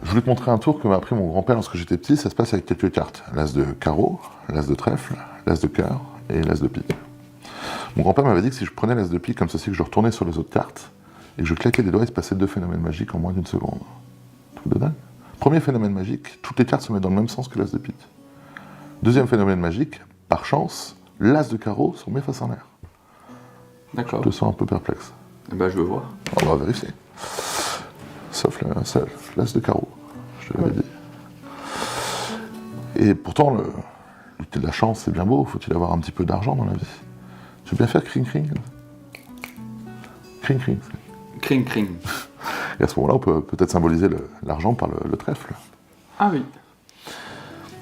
Je voulais te montrer un tour que m'a appris mon grand-père lorsque j'étais petit. Ça se passe avec quelques cartes. L'as de carreau, l'as de trèfle, l'as de cœur et l'as de pique. Mon grand-père m'avait dit que si je prenais l'as de pique comme ceci, que je retournais sur les autres cartes, et que je claquais des doigts, il se passait 2 phénomènes magiques en moins d'une seconde. Truc de dingue. Premier phénomène magique, toutes les cartes se mettent dans le même sens que l'as de pique. Deuxième phénomène magique, par chance, l'as de carreau se remet face en l'air. D'accord. Je te sens un peu perplexe. Eh ben, je veux voir. On va vérifier. Sauf l'as de carreau, je te l'avais dit. Et pourtant, lutter de la chance, c'est bien beau. Faut-il avoir un petit peu d'argent dans la vie? Tu veux bien faire cring-cring? Cring-cring. Cring, cring. Et à ce moment-là, on peut peut-être symboliser l'argent par le trèfle. Ah oui.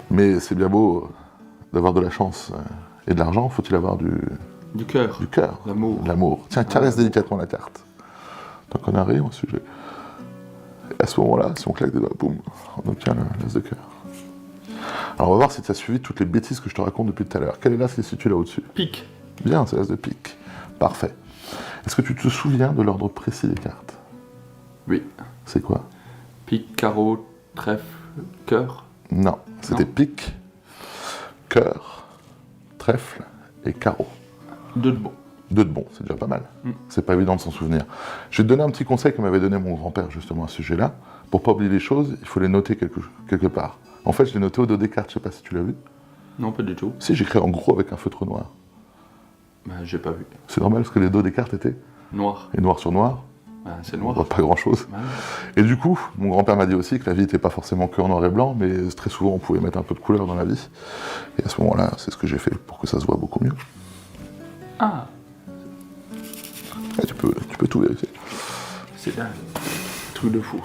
Mais c'est bien beau d'avoir de la chance et de l'argent. Faut-il avoir du cœur. Du cœur. L'amour. L'amour. Tiens, caresse délicatement la carte. Tant qu'on arrive au sujet. Et à ce moment-là, si on claque des doigts, boum, on obtient l'as de cœur. Alors on va voir si tu as suivi toutes les bêtises que je te raconte depuis tout à l'heure. Quel est l'as qui se situe là au-dessus? Pique. Bien, c'est l'as de pique. Parfait. Est-ce que tu te souviens de l'ordre précis des cartes? Oui. C'est quoi? Pique, carreau, trèfle, cœur. Non, c'était Non. pique, cœur, trèfle et carreau. 2 de bon. 2 de bon, c'est déjà pas mal. C'est pas évident de s'en souvenir. Je vais te donner un petit conseil que m'avait donné mon grand-père justement à ce sujet-là. Pour pas oublier les choses, il faut les noter quelque part. En fait, je l'ai noté au dos des cartes, je sais pas si tu l'as vu. Non, pas du tout. Si, j'écris en gros avec un feutre noir. Ben, j'ai pas vu. C'est normal parce que les dos des cartes étaient Noir. et noir sur noir. Ben, c'est On noir. voit pas grand-chose. Ben, Et du coup, mon grand-père m'a dit aussi que la vie n'était pas forcément que en noir et blanc, mais très souvent on pouvait mettre un peu de couleur dans la vie. Et à ce moment-là, c'est ce que j'ai fait pour que ça se voit beaucoup mieux. ah, Et tu peux tout vérifier. c'est dingue. Truc de fou.